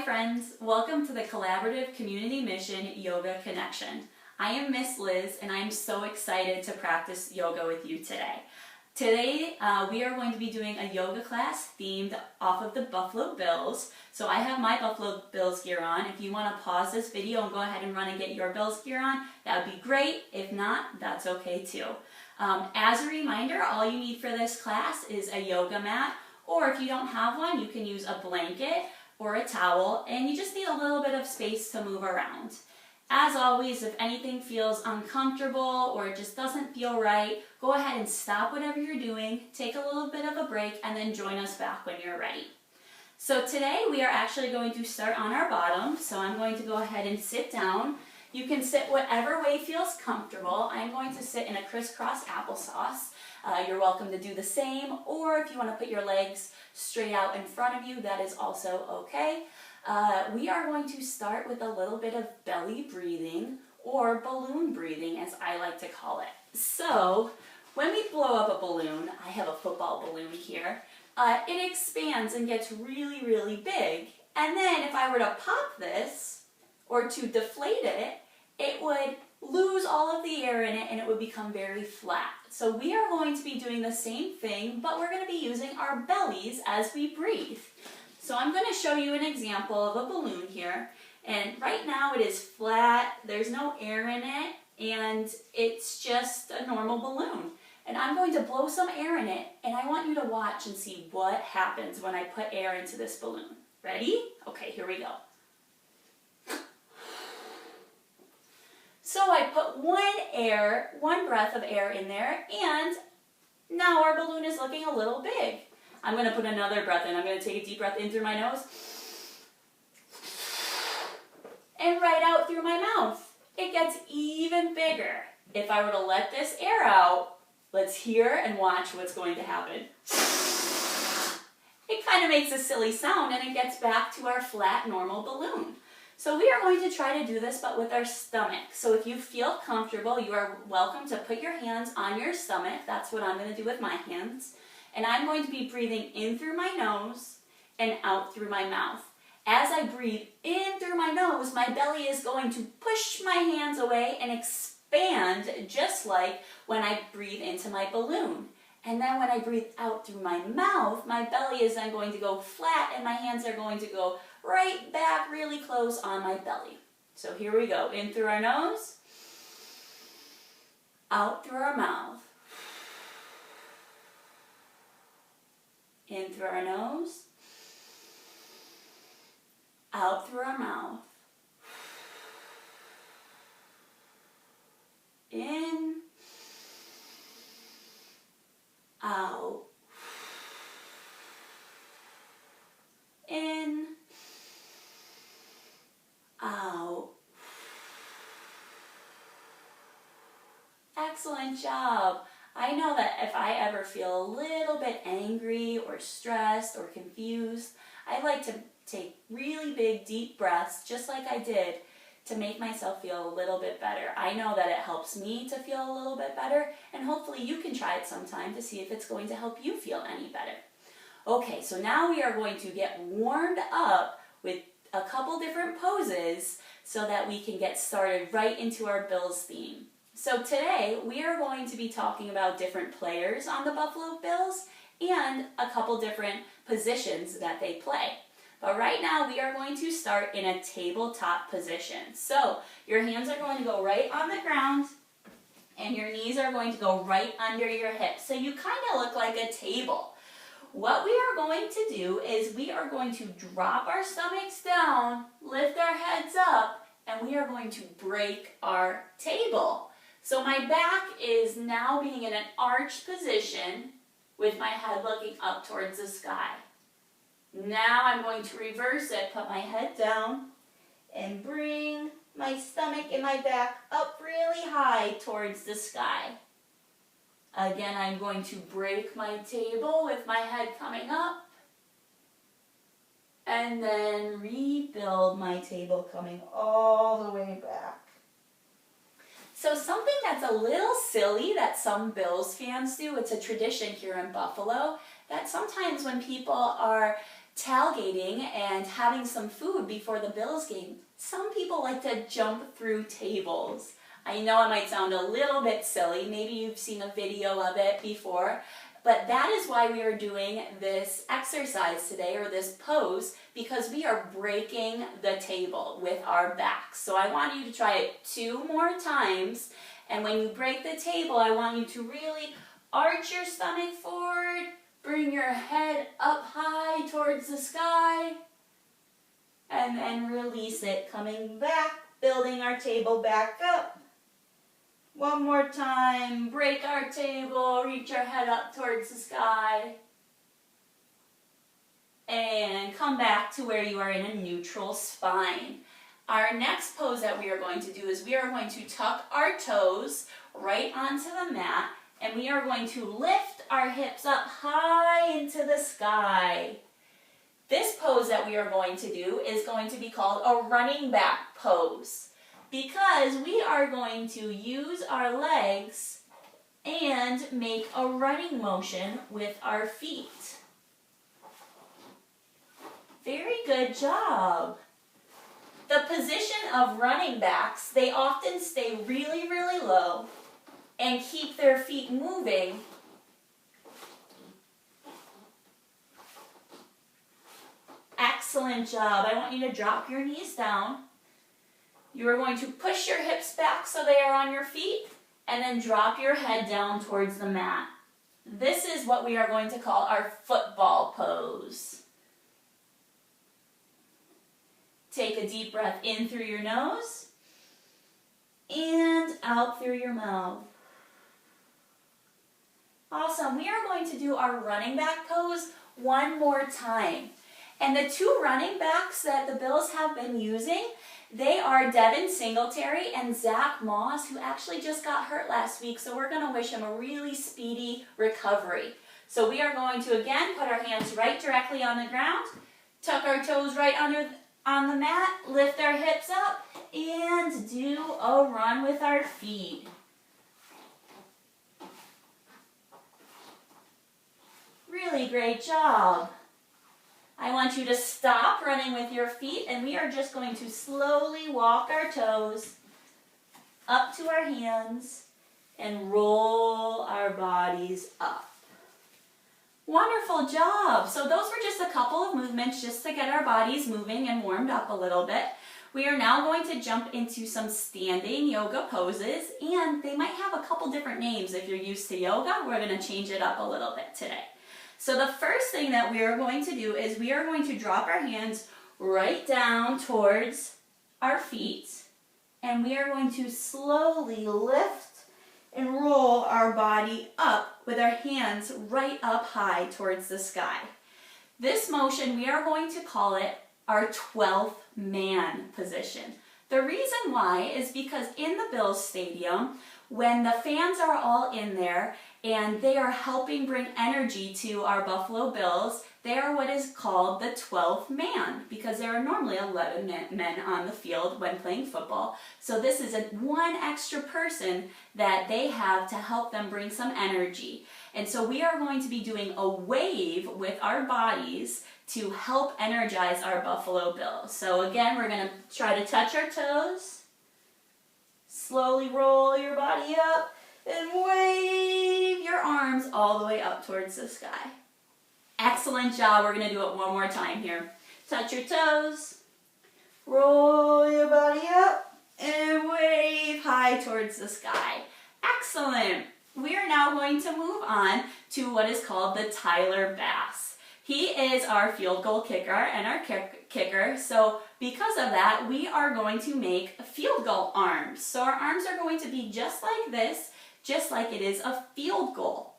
Hi friends, welcome to the Collaborative Community Mission Yoga Connection. I am Miss Liz and I'm so excited to practice yoga with you today. Today we are going to be doing a yoga class themed off of the Buffalo Bills. So I have my Buffalo Bills gear on. If you want to pause this video and go ahead and run and get your Bills gear on, that would be great. If not, that's okay too. As a reminder, all you need for this class is a yoga mat, or if you don't have one, you can use a blanket or a towel, and you just need a little bit of space to move around. As always, if anything feels uncomfortable or it just doesn't feel right, go ahead and stop whatever you're doing, take a little bit of a break, and then join us back when you're ready. So today we are actually going to start on our bottom, so I'm going to go ahead and sit down. You can sit whatever way feels comfortable. I'm going to sit in a crisscross applesauce. You're welcome to do the same, or if you want to put your legs straight out in front of you, that is also okay. We are going to start with a little bit of belly breathing, or balloon breathing as I like to call it. So when we blow up a balloon, I have a football balloon here, it expands and gets really, really big. And then if I were to pop this or to deflate it, it would lose all of the air in it and it would become very flat. So we are going to be doing the same thing, but we're going to be using our bellies as we breathe. So I'm going to show you an example of a balloon here, and right now it is flat, there's no air in it, and it's just a normal balloon. And I'm going to blow some air in it, and I want you to watch and see what happens when I put air into this balloon. Ready? Okay, here we go. So I put one breath of air in there, and now our balloon is looking a little big. I'm going to put another breath in. I'm going to take a deep breath in through my nose and right out through my mouth. It gets even bigger. If I were to let this air out, let's hear and watch what's going to happen. It kind of makes a silly sound and it gets back to our flat, normal balloon. So we are going to try to do this, but with our stomach. So if you feel comfortable, you are welcome to put your hands on your stomach. That's what I'm going to do with my hands. And I'm going to be breathing in through my nose and out through my mouth. As I breathe in through my nose, my belly is going to push my hands away and expand just like when I breathe into my balloon. And then when I breathe out through my mouth, my belly is then going to go flat and my hands are going to go right back really close on my belly. So here we go. In through our nose, out through our mouth. In through our nose, out through our mouth. In, out. In, out. Excellent job. I know that if I ever feel a little bit angry or stressed or confused, I like to take really big deep breaths, just like I did, to make myself feel a little bit better. I know that it helps me to feel a little bit better, and hopefully you can try it sometime to see if it's going to help you feel any better. Okay, so now we are going to get warmed up with a couple different poses so that we can get started right into our Bills theme. So today we are going to be talking about different players on the Buffalo Bills and a couple different positions that they play. But right now we are going to start in a tabletop position. So your hands are going to go right on the ground and your knees are going to go right under your hips. So you kind of look like a table. What we are going to do is we are going to drop our stomachs down, lift our heads up, and we are going to break our table. So my back is now being in an arched position with my head looking up towards the sky. Now I'm going to reverse it, put my head down, and bring my stomach and my back up really high towards the sky. Again, I'm going to break my table with my head coming up, and then rebuild my table coming all the way back. So something that's a little silly that some Bills fans do, it's a tradition here in Buffalo, that sometimes when people are tailgating and having some food before the Bills game, some people like to jump through tables. I know it might sound a little bit silly, maybe you've seen a video of it before, but that is why we are doing this exercise today, or this pose, because we are breaking the table with our backs. So I want you to try it 2 more times, and when you break the table, I want you to really arch your stomach forward, bring your head up high towards the sky, and then release it, coming back, building our table back up. 1 more time, break our table, reach our head up towards the sky, and come back to where you are in a neutral spine. Our next pose that we are going to do is we are going to tuck our toes right onto the mat, and we are going to lift our hips up high into the sky. This pose that we are going to do is going to be called a running back pose, because we are going to use our legs and make a running motion with our feet. Very good job. The position of running backs, they often stay really, really low and keep their feet moving. Excellent job. I want you to drop your knees down. You are going to push your hips back so they are on your feet, and then drop your head down towards the mat. This is what we are going to call our football pose. Take a deep breath in through your nose and out through your mouth. Awesome. We are going to do our running back pose 1 more time. And the 2 running backs that the Bills have been using, they are Devin Singletary and Zach Moss, who actually just got hurt last week, so we're going to wish him a really speedy recovery. So we are going to, again, put our hands right directly on the ground, tuck our toes right on the mat, lift our hips up, and do a run with our feet. Really great job. I want you to stop running with your feet, and we are just going to slowly walk our toes up to our hands and roll our bodies up. Wonderful job. So those were just a couple of movements just to get our bodies moving and warmed up a little bit. We are now going to jump into some standing yoga poses, and they might have a couple different names. If you're used to yoga, we're going to change it up a little bit today. So the first thing that we are going to do is we are going to drop our hands right down towards our feet, and we are going to slowly lift and roll our body up with our hands right up high towards the sky. This motion, we are going to call it our 12th man position. The reason why is because in the Bills Stadium, when the fans are all in there and they are helping bring energy to our Buffalo Bills, they are what is called the 12th man, because there are normally 11 men on the field when playing football. So this is one extra person that they have to help them bring some energy. And so we are going to be doing a wave with our bodies to help energize our Buffalo Bills. So again, we're going to try to touch our toes, slowly roll your body up, and wave your arms all the way up towards the sky. Excellent job. We're going to do it 1 more time here. Touch your toes, roll your body up, and wave high towards the sky. Excellent. We are now going to move on to what is called the Tyler Bass. He is our field goal kicker and our kicker. So because of that, we are going to make field goal arms. So our arms are going to be just like this, just like it is a field goal.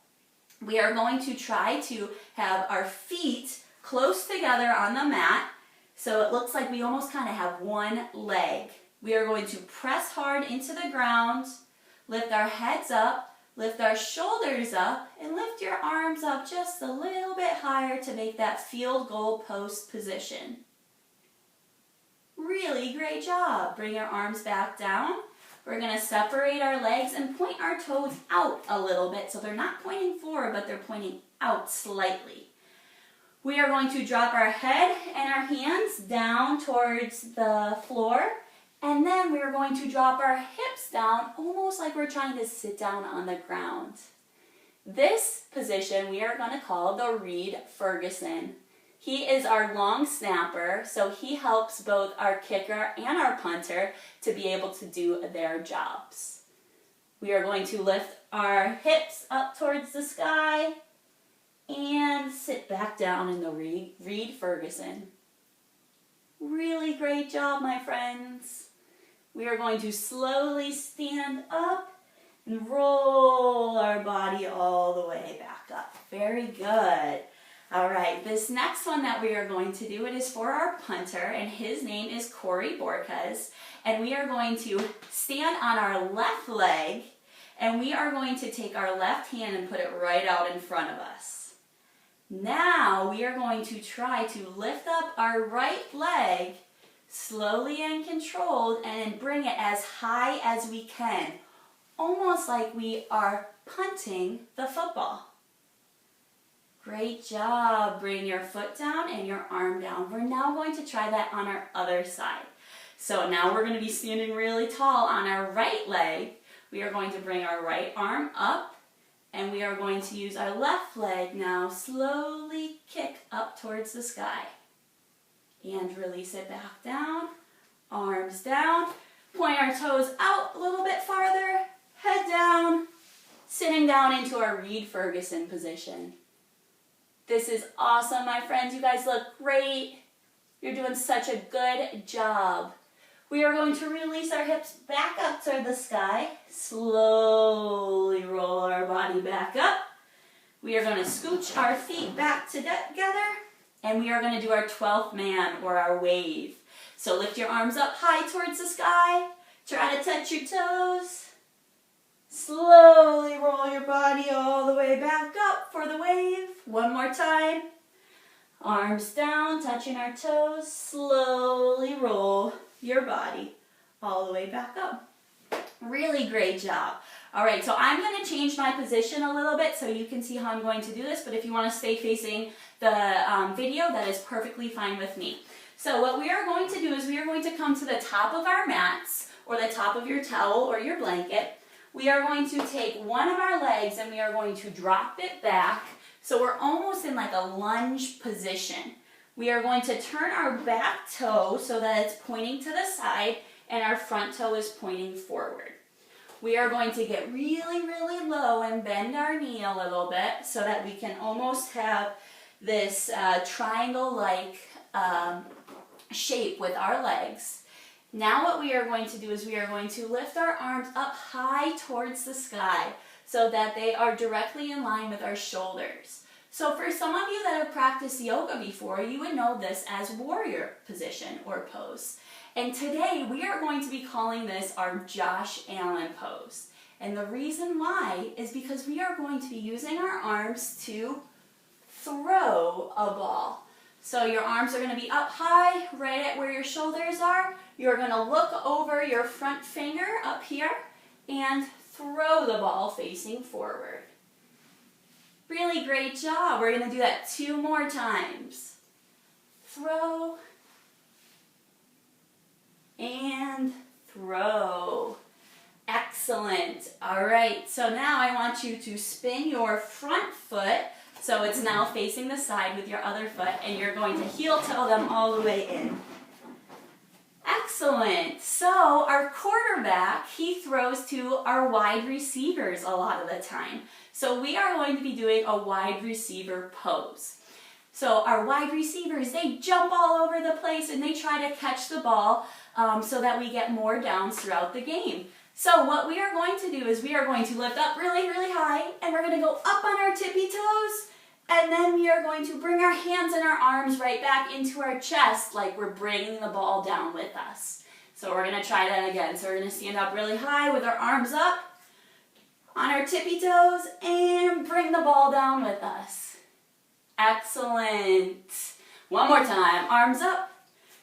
We are going to try to have our feet close together on the mat, so it looks like we almost kind of have one leg. We are going to press hard into the ground, lift our heads up, lift our shoulders up, and lift your arms up just a little bit higher to make that field goal post position. Really great job. Bring your arms back down. We're going to separate our legs and point our toes out a little bit. So they're not pointing forward, but they're pointing out slightly. We are going to drop our head and our hands down towards the floor, and then we are going to drop our hips down almost like we're trying to sit down on the ground. This position we are going to call the Reed Ferguson. He is our long snapper, so he helps both our kicker and our punter to be able to do their jobs. We are going to lift our hips up towards the sky and sit back down in the Reed Ferguson. Really great job, my friends. We are going to slowly stand up and roll our body all the way back up. Very good. All right, this next one that we are going to do, it is for our punter, and his name is Corey Borquez. And we are going to stand on our left leg, and we are going to take our left hand and put it right out in front of us. Now we are going to try to lift up our right leg slowly and controlled and bring it as high as we can, almost like we are punting the football. Great job. Bring your foot down and your arm down. We're now going to try that on our other side. So now we're going to be standing really tall on our right leg. We are going to bring our right arm up, and we are going to use our left leg now, slowly kick up towards the sky. And release it back down, arms down, point our toes out a little bit farther, head down, sitting down into our Reed Ferguson position. This is awesome, my friends. You guys look great. You're doing such a good job. We are going to release our hips back up to the sky. Slowly roll our body back up. We are going to scooch our feet back together, and we are going to do our 12th man, or our wave. So lift your arms up high towards the sky. Try to touch your toes. Slowly roll your body all the way back up for the wave. One more time. Arms down, touching our toes. Slowly roll your body all the way back up. Really great job. All right, so I'm going to change my position a little bit so you can see how I'm going to do this, but if you want to stay facing the video, that is perfectly fine with me. So what we are going to do is we are going to come to the top of our mats, or the top of your towel or your blanket. We are going to take one of our legs and we are going to drop it back, so we're almost in like a lunge position. We are going to turn our back toe so that it's pointing to the side and our front toe is pointing forward. We are going to get really, really low and bend our knee a little bit so that we can almost have this triangle-like shape with our legs. Now what we are going to do is we are going to lift our arms up high towards the sky so that they are directly in line with our shoulders. So for some of you that have practiced yoga before, you would know this as warrior position or pose. And today we are going to be calling this our Josh Allen pose. And the reason why is because we are going to be using our arms to throw a ball. So your arms are going to be up high, right at where your shoulders are. You're going to look over your front finger up here and throw the ball facing forward. Really great job. We're going to do that 2 more times. Throw and throw. Excellent. All right, so now I want you to spin your front foot so it's now facing the side with your other foot, and you're going to heel toe them all the way in. Excellent. So our quarterback, he throws to our wide receivers a lot of the time. So we are going to be doing a wide receiver pose. So our wide receivers, they jump all over the place and they try to catch the ball so that we get more downs throughout the game. So what we are going to do is we are going to lift up really, really high, and we're going to go up on our tippy toes, and then we are going to bring our hands and our arms right back into our chest like we're bringing the ball down with us. So we're going to try that again. So we're going to stand up really high with our arms up on our tippy toes and bring the ball down with us. Excellent. One more time. Arms up,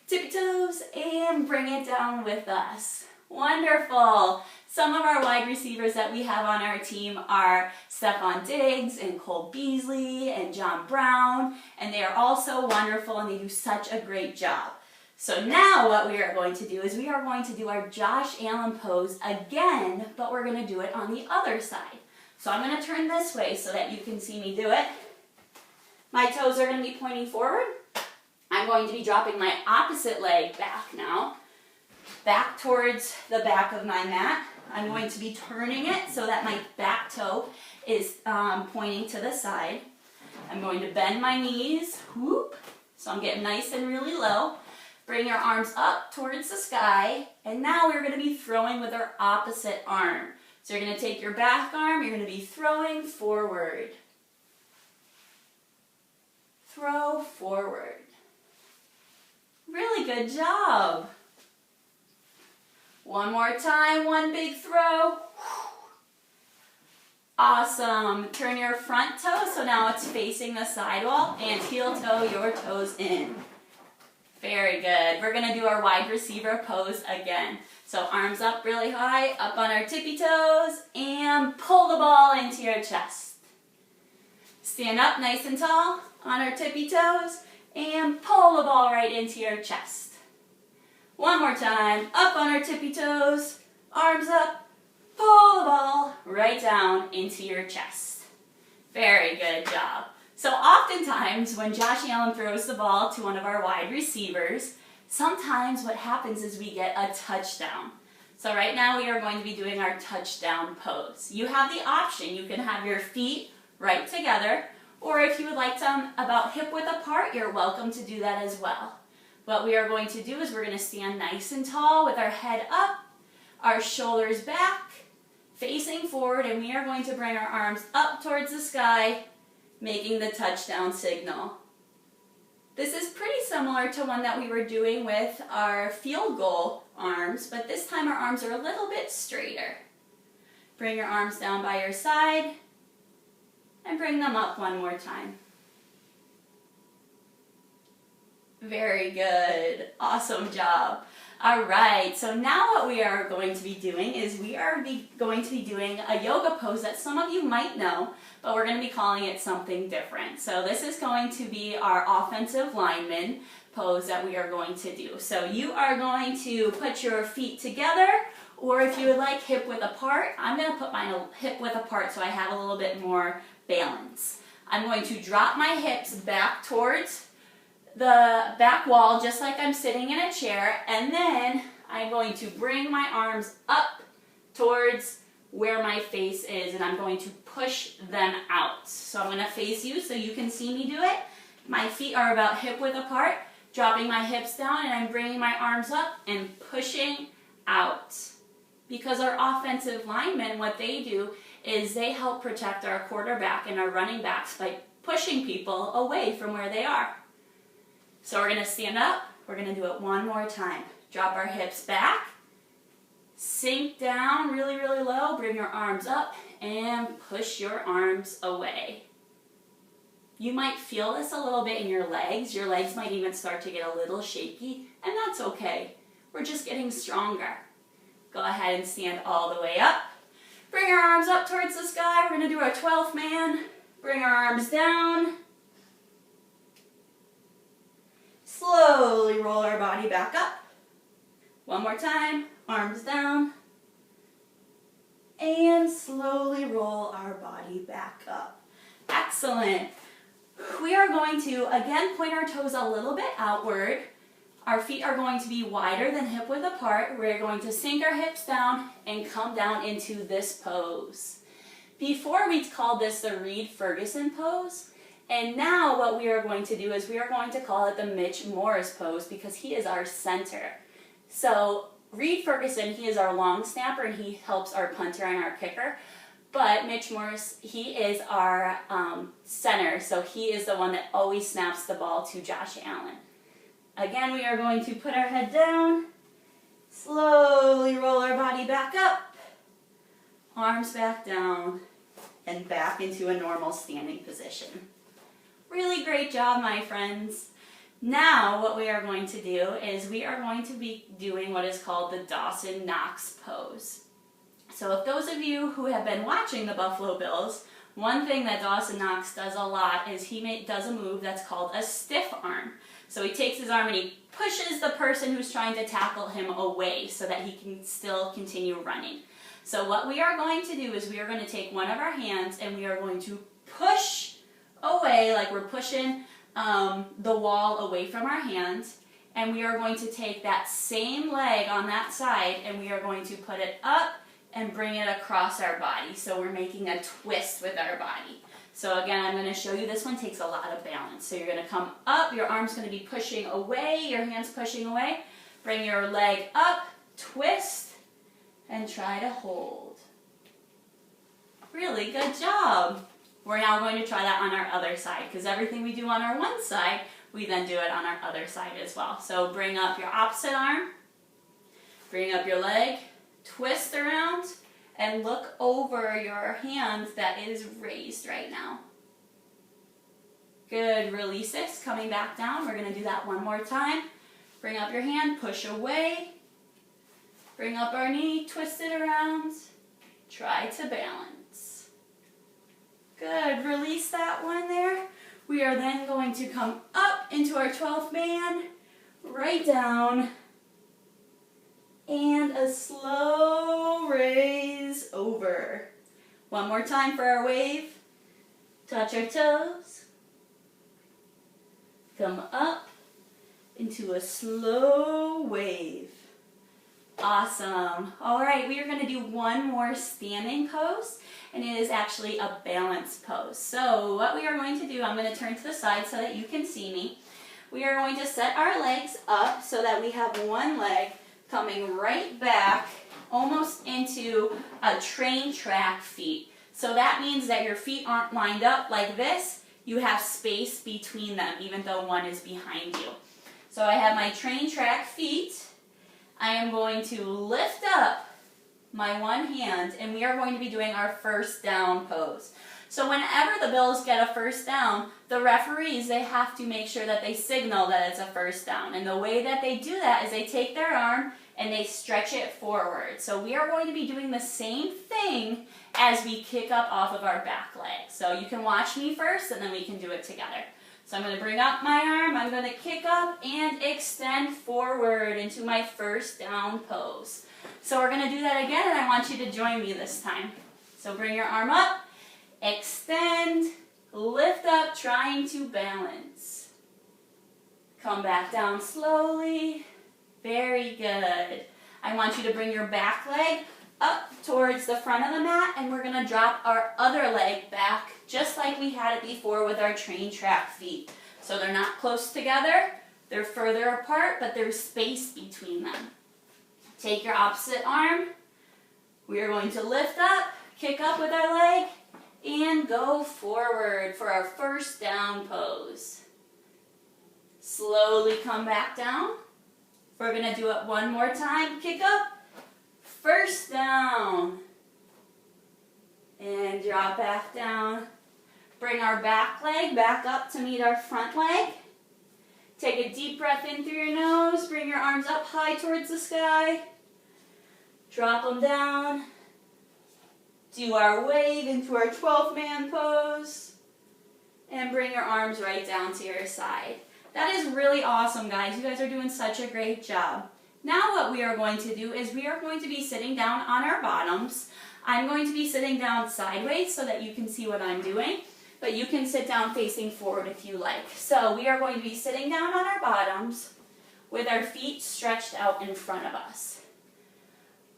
tippy toes, and bring it down with us. Wonderful. Some of our wide receivers that we have on our team are Stephon Diggs and Cole Beasley and John Brown, and they are all so wonderful and they do such a great job. So now what we are going to do is we are going to do our Josh Allen pose again, but we're going to do it on the other side. So I'm going to turn this way so that you can see me do it. My toes are going to be pointing forward. I'm going to be dropping my opposite leg back now, back towards the back of my mat. I'm going to be turning it so that my back toe is pointing to the side. I'm going to bend my knees, whoop, so I'm getting nice and really low. Bring your arms up towards the sky, and now we're going to be throwing with our opposite arm. So you're going to take your back arm, you're going to be throwing forward. Throw forward. Really good job. One more time, one big throw. Awesome. Turn your front toe, so now it's facing the sidewall, and heel toe your toes in. Very good. We're going to do our wide receiver pose again. So arms up really high, up on our tippy toes, and pull the ball into your chest. Stand up nice and tall on our tippy toes, and pull the ball right into your chest. One more time, up on our tippy toes, arms up, pull the ball right down into your chest. Very good job. So oftentimes when Josh Allen throws the ball to one of our wide receivers, sometimes what happens is we get a touchdown. So right now we are going to be doing our touchdown pose. You have the option. You can have your feet right together, or if you would like them about hip width apart, you're welcome to do that as well. What we are going to do is we're going to stand nice and tall with our head up, our shoulders back, facing forward, and we are going to bring our arms up towards the sky, making the touchdown signal. This is pretty similar to one that we were doing with our field goal arms, but this time our arms are a little bit straighter. Bring your arms down by your side and bring them up one more time. Very good. Awesome job. All right, so now what we are going to be doing is we are going to be doing a yoga pose that some of you might know, but we're going to be calling it something different. So this is going to be our offensive lineman pose that we are going to do. So you are going to put your feet together, or if you would like hip width apart, I'm going to put mine hip width apart so I have a little bit more balance. I'm going to drop my hips back towards the back wall just like I'm sitting in a chair, and then I'm going to bring my arms up towards where my face is, and I'm going to push them out. So I'm going to face you so you can see me do it. My feet are about hip width apart, dropping my hips down, and I'm bringing my arms up and pushing out. Because our offensive linemen, what they do is they help protect our quarterback and our running backs by pushing people away from where they are. So we're going to stand up. We're going to do it one more time. Drop our hips back. Sink down really, really low. Bring your arms up and push your arms away. You might feel this a little bit in your legs. Your legs might even start to get a little shaky, and that's okay. We're just getting stronger. Go ahead and stand all the way up. Bring your arms up towards the sky. We're going to do our 12th man. Bring our arms down. Slowly roll our body back up. One more time, arms down. And slowly roll our body back up. Excellent. We are going to, again, point our toes a little bit outward. Our feet are going to be wider than hip width apart. We're going to sink our hips down and come down into this pose. Before we called this the Reed Ferguson pose, and now what we are going to do is we are going to call it the Mitch Morris pose because he is our center. So Reed Ferguson, he is our long snapper and he helps our punter and our kicker. But Mitch Morris, he is our center, so he is the one that always snaps the ball to Josh Allen. Again, we are going to put our head down, slowly roll our body back up, arms back down, and back into a normal standing position. Really great job, my friends. Now what we are going to do is we are going to be doing what is called the Dawson Knox pose. So if those of you who have been watching the Buffalo Bills, one thing that Dawson Knox does a lot is he does a move that's called a stiff arm. So he takes his arm and he pushes the person who's trying to tackle him away so that he can still continue running. So what we are going to do is we are going to take one of our hands and we are going to push away, like we're pushing the wall away from our hands, and we are going to take that same leg on that side and we are going to put it up and bring it across our body. So we're making a twist with our body. So again, I'm going to show you, this one takes a lot of balance. So you're going to come up, your arm's going to be pushing away, your hand's pushing away. Bring your leg up, twist, and try to hold. Really good job. We're now going to try that on our other side, because everything we do on our one side, we then do it on our other side as well. So bring up your opposite arm, bring up your leg, twist around, and look over your hand that is raised right now. Good, release this, coming back down. We're going to do that one more time. Bring up your hand, push away, bring up our knee, twist it around, try to balance. Good, release that one there. We are then going to come up into our 12th man, right down, and a slow raise over. One more time for our wave. Touch our toes. Come up into a slow wave. Awesome. All right, we are going to do one more standing pose, and it is actually a balance pose. So what we are going to do, I'm going to turn to the side so that you can see me. We are going to set our legs up so that we have one leg coming right back, almost into a train track feet. So that means that your feet aren't lined up like this. You have space between them, even though one is behind you. So I have my train track feet. I am going to lift up my one hand, and we are going to be doing our first down pose. So whenever the Bills get a first down, the referees, they have to make sure that they signal that it's a first down. And the way that they do that is they take their arm and they stretch it forward. So we are going to be doing the same thing as we kick up off of our back leg. So you can watch me first and then we can do it together. So I'm going to bring up my arm, I'm going to kick up and extend forward into my first down pose. So we're going to do that again, and I want you to join me this time. So bring your arm up, extend, lift up, trying to balance. Come back down slowly. Very good. I want you to bring your back leg up towards the front of the mat, and we're going to drop our other leg back just like we had it before with our train track feet. So they're not close together, they're further apart, but there's space between them. Take your opposite arm. We are going to lift up, kick up with our leg, and go forward for our first down pose. Slowly come back down. We're going to do it one more time. Kick up, first down, and drop back down. Bring our back leg back up to meet our front leg. Take a deep breath in through your nose. Bring your arms up high towards the sky. Drop them down. Do our wave into our 12th man pose. And bring your arms right down to your side. That is really awesome, guys. You guys are doing such a great job. Now what we are going to do is we are going to be sitting down on our bottoms. I'm going to be sitting down sideways so that you can see what I'm doing. But you can sit down facing forward if you like. So we are going to be sitting down on our bottoms with our feet stretched out in front of us.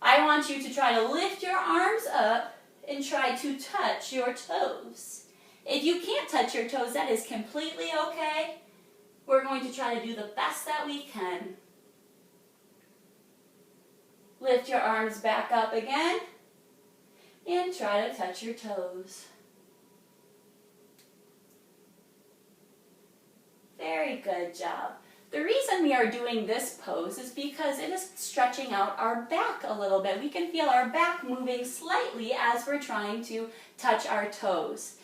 I want you to try to lift your arms up and try to touch your toes. If you can't touch your toes, that is completely okay. We're going to try to do the best that we can. Lift your arms back up again and try to touch your toes. Very good job. The reason we are doing this pose is because it is stretching out our back a little bit. We can feel our back moving slightly as we're trying to touch our toes.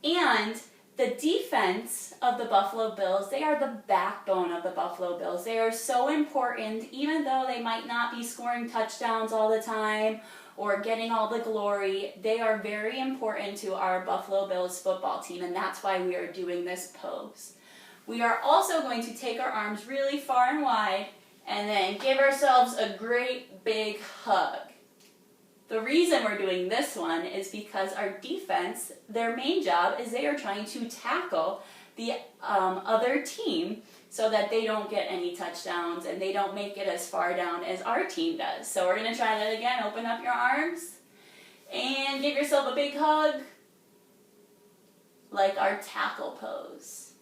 And The defense of the Buffalo Bills, they are the backbone of the Buffalo Bills. They are so important, even though they might not be scoring touchdowns all the time or getting all the glory. They are very important to our Buffalo Bills football team, and that's why we are doing this pose. We are also going to take our arms really far and wide and then give ourselves a great big hug. The reason we're doing this one is because our defense, their main job is they are trying to tackle the other team so that they don't get any touchdowns and they don't make it as far down as our team does. So we're going to try that again. Open up your arms and give yourself a big hug like our tackle pose.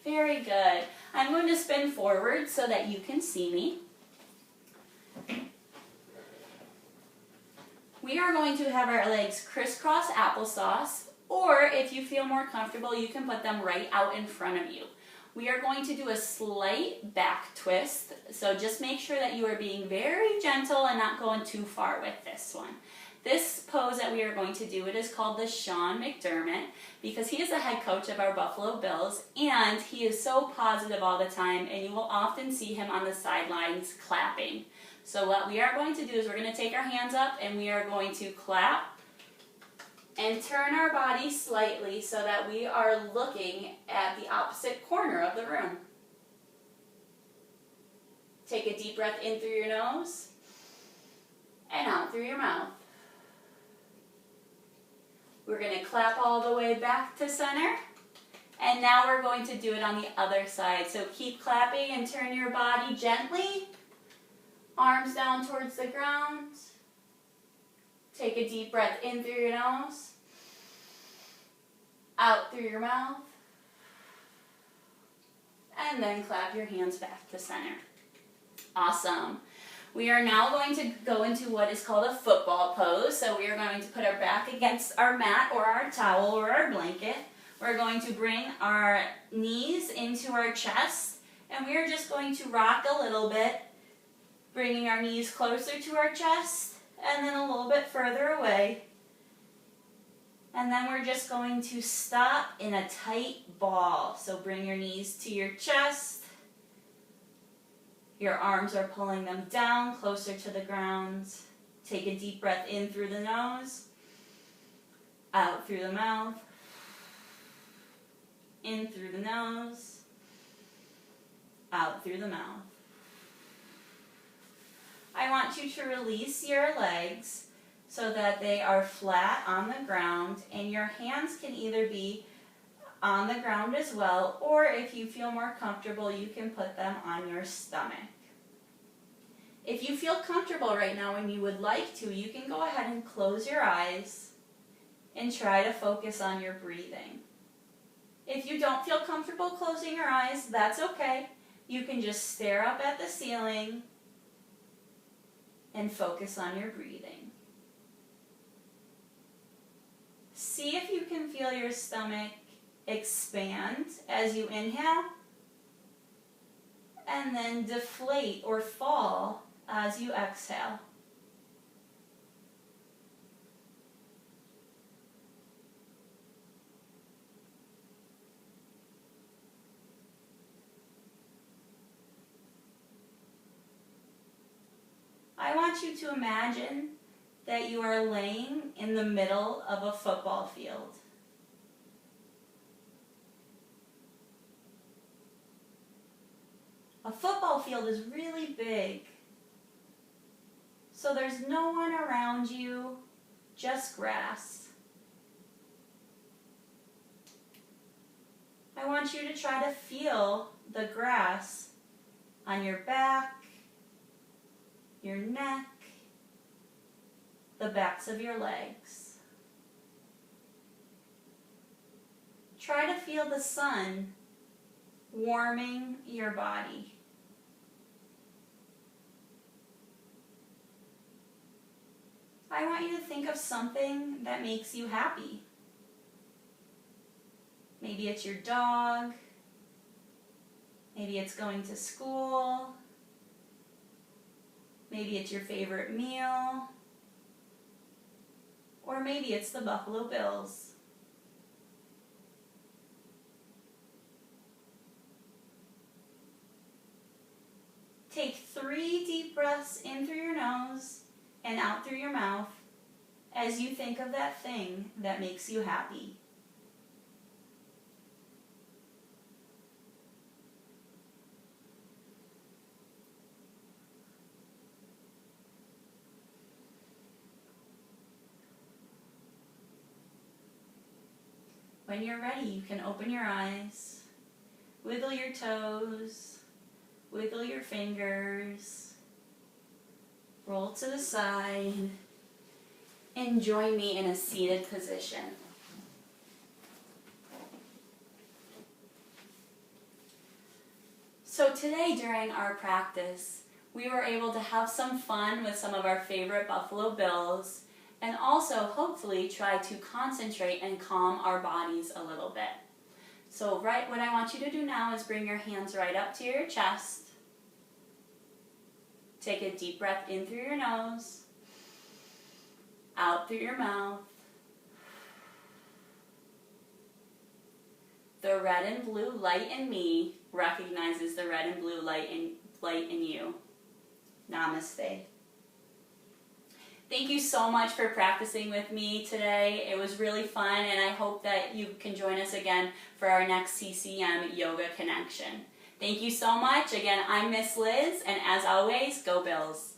Very good. I'm going to spin forward so that you can see me. We are going to have our legs crisscross applesauce, or if you feel more comfortable, you can put them right out in front of you. We are going to do a slight back twist, so just make sure that you are being very gentle and not going too far with this one. This pose that we are going to do, it is called the Sean McDermott, because he is the head coach of our Buffalo Bills, and he is so positive all the time, and you will often see him on the sidelines clapping. So what we are going to do is we're going to take our hands up and we are going to clap and turn our body slightly so that we are looking at the opposite corner of the room. Take a deep breath in through your nose and out through your mouth. We're going to clap all the way back to center. And now we're going to do it on the other side. So keep clapping and turn your body gently. Arms down towards the ground. Take a deep breath in through your nose. Out through your mouth. And then clap your hands back to center. Awesome. We are now going to go into what is called a football pose. So we are going to put our back against our mat or our towel or our blanket. We're going to bring our knees into our chest. And we are just going to rock a little bit, bringing our knees closer to our chest and then a little bit further away. And then we're just going to stop in a tight ball. So bring your knees to your chest. Your arms are pulling them down closer to the ground. Take a deep breath in through the nose, out through the mouth, in through the nose, out through the mouth. I want you to release your legs so that they are flat on the ground, and your hands can either be on the ground as well, or if you feel more comfortable, you can put them on your stomach. If you feel comfortable right now and you would like to, you can go ahead and close your eyes and try to focus on your breathing. If you don't feel comfortable closing your eyes, that's okay. You can just stare up at the ceiling and focus on your breathing. See if you can feel your stomach expand as you inhale, and then deflate or fall as you exhale. I want you to imagine that you are laying in the middle of a football field. A football field is really big, so there's no one around you, just grass. I want you to try to feel the grass on your back, your neck, the backs of your legs. Try to feel the sun warming your body. I want you to think of something that makes you happy. Maybe it's your dog. Maybe it's going to school. Maybe it's your favorite meal. Or maybe it's the Buffalo Bills. Take 3 deep breaths in through your nose and out through your mouth as you think of that thing that makes you happy. When you're ready, you can open your eyes, wiggle your toes, wiggle your fingers, roll to the side, and join me in a seated position. So today during our practice, we were able to have some fun with some of our favorite Buffalo Bills and also hopefully try to concentrate and calm our bodies a little bit. So what I want you to do now is bring your hands right up to your chest. Take a deep breath in through your nose, out through your mouth. The red and blue light in me recognizes the red and blue light in you. Namaste. Thank you so much for practicing with me today. It was really fun, and I hope that you can join us again for our next CCM Yoga Connection. Thank you so much. Again, I'm Miss Liz, and as always, go Bills.